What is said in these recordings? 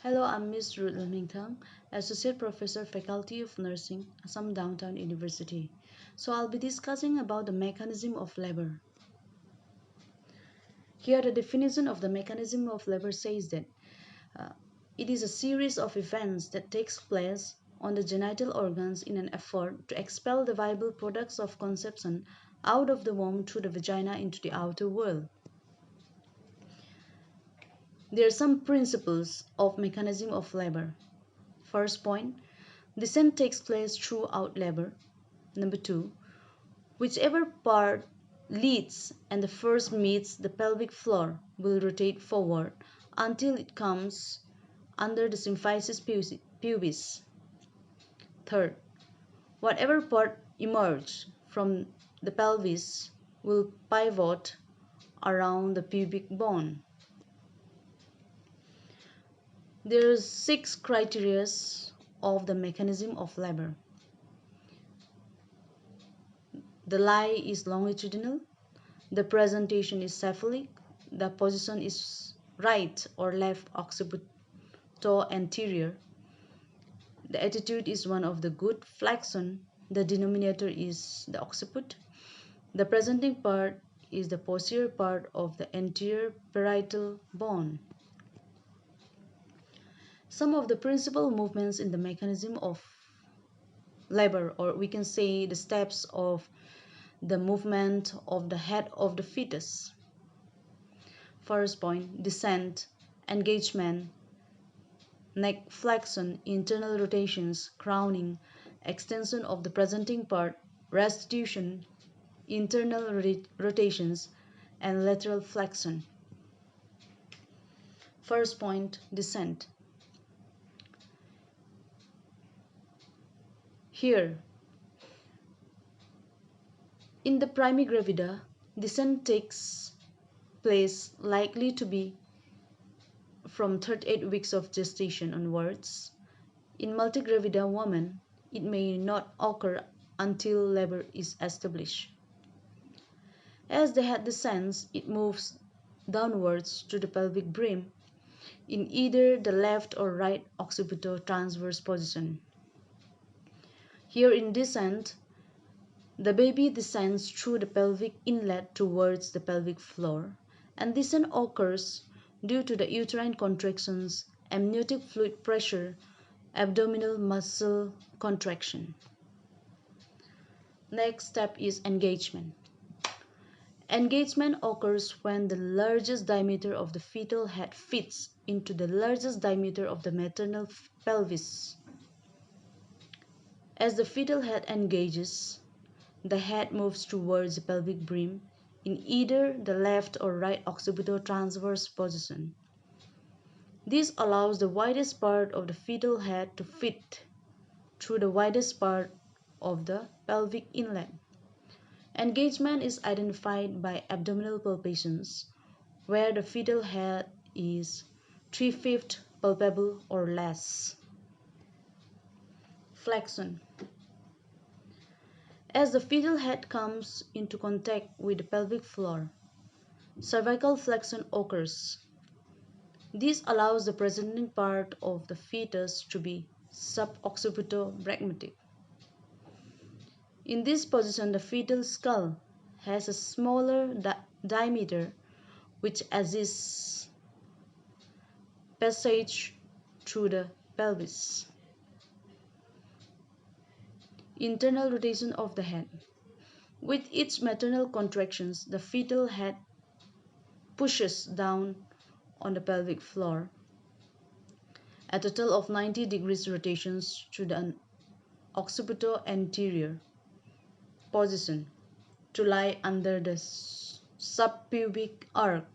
Hello, I'm Miss Ruth Tlau, Associate Professor, Faculty of Nursing, Assam Downtown University. So I'll be discussing about the mechanism of labor. Here the definition of the mechanism of labor says that uh, it is a series of events that takes place on the genital organs in an effort to expel the viable products of conception out of the womb through the vagina into the outer world. There are some principles of mechanism of labor. First point, descent takes place throughout labor. Number two, whichever part leads and the first meets the pelvic floor will rotate forward until it comes under the symphysis pubis. Third, whatever part emerges from the pelvis will pivot around the pubic bone. There are 6 criteria of the mechanism of labor. The lie is longitudinal, the presentation is cephalic, the position is right or left occipito-anterior, the attitude is one of the good flexion, the denominator is the occiput, the presenting part is the posterior part of the anterior parietal bone. Some of the principal movements in the mechanism of labor, or we can say the steps of the movement of the head of the fetus. First point, descent, engagement, neck flexion, internal rotations, crowning, extension of the presenting part, restitution, internal rotations, and lateral flexion. First point, descent. Here, in the primigravida, descent takes place likely to be from 38 weeks of gestation onwards. In multigravida women, it may not occur until labor is established. As the head descends, it moves downwards to the pelvic brim in either the left or right occipito-transverse position. Here in descent, the baby descends through the pelvic inlet towards the pelvic floor, and descent occurs due to the uterine contractions, amniotic fluid pressure, abdominal muscle contraction. Next step is engagement. Engagement occurs when the largest diameter of the fetal head fits into the largest diameter of the maternal pelvis. As the fetal head engages, the head moves towards the pelvic brim in either the left or right occipito-transverse position. This allows the widest part of the fetal head to fit through the widest part of the pelvic inlet. Engagement is identified by abdominal palpations, where the fetal head is 3/5 palpable or less. Flexion. As the fetal head comes into contact with the pelvic floor, cervical flexion occurs. This allows the presenting part of the fetus to be suboccipito-brachmatic. In this position, the fetal skull has a smaller diameter which assists passage through the pelvis. Internal rotation of the head. With each maternal contractions, the fetal head pushes down on the pelvic floor. A total of 90 degrees rotations to the occipito-anterior position to lie under the subpubic arc.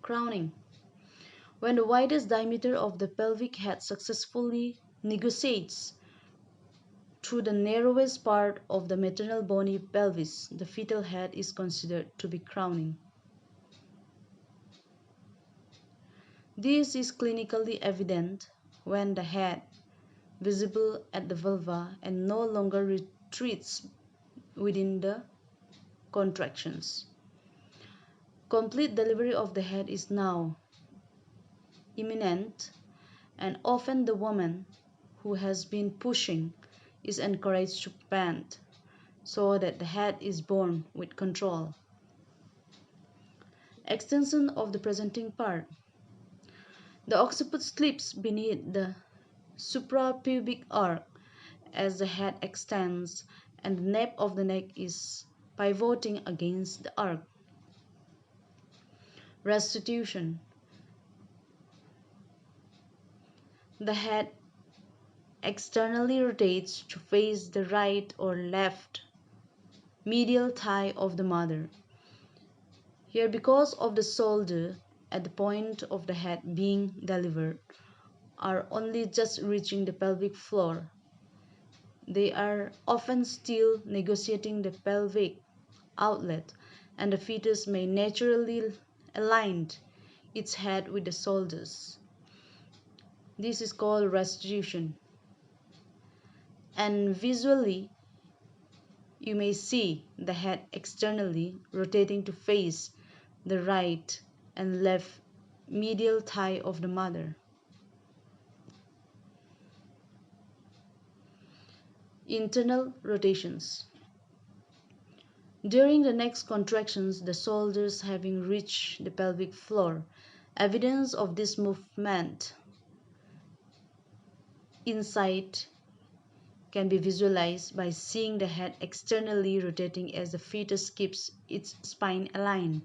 Crowning. When the widest diameter of the pelvic head successfully negotiates through the narrowest part of the maternal bony pelvis, the fetal head is considered to be crowning. This is clinically evident when the head, visible at the vulva, and no longer retreats within the contractions. Complete delivery of the head is now imminent, and often the woman who has been pushing is encouraged to pant so that the head is born with control. Extension of the presenting part. The occiput slips beneath the suprapubic arc as the head extends, and the nape of the neck is pivoting against the arc. Restitution. The head externally rotates to face the right or left medial thigh of the mother. Here, because of the shoulder at the point of the head being delivered are only just reaching the pelvic floor, they are often still negotiating the pelvic outlet, and the fetus may naturally align its head with the shoulders. This is called restitution. And visually, you may see the head externally rotating to face the right and left medial thigh of the mother. Internal rotations. During the next contractions, the shoulders having reached the pelvic floor, evidence of this movement inside can be visualized by seeing the head externally rotating as the fetus keeps its spine aligned.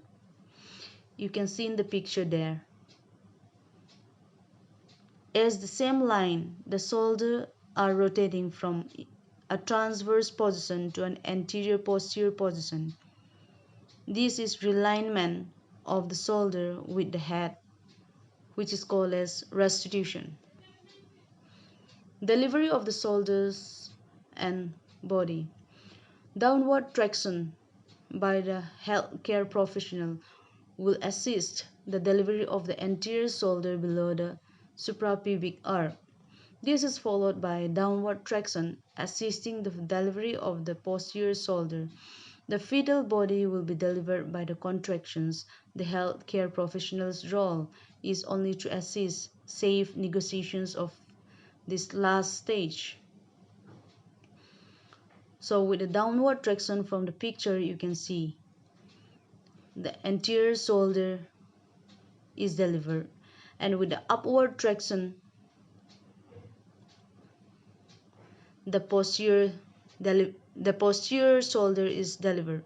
You can see in the picture there. As the same line, the shoulders are rotating from a transverse position to an anterior posterior position. This is realignment of the shoulder with the head, which is called as restitution. Delivery of the shoulders and body. Downward traction by the healthcare professional will assist the delivery of the anterior shoulder below the suprapubic arc. This is followed by downward traction assisting the delivery of the posterior shoulder. The fetal body will be delivered by the contractions. The healthcare professional's role is only to assist safe negotiations of this last stage. So with the downward traction from the picture, you can see the anterior shoulder is delivered, and with the upward traction, the posterior shoulder is delivered.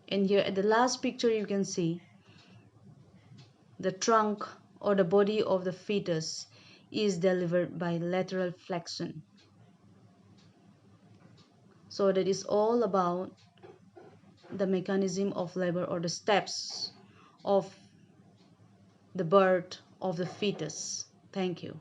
And here at the last picture, you can see the trunk or the body of the fetus is delivered by lateral flexion. So that is all about the mechanism of labor or the steps of the birth of the fetus. Thank you.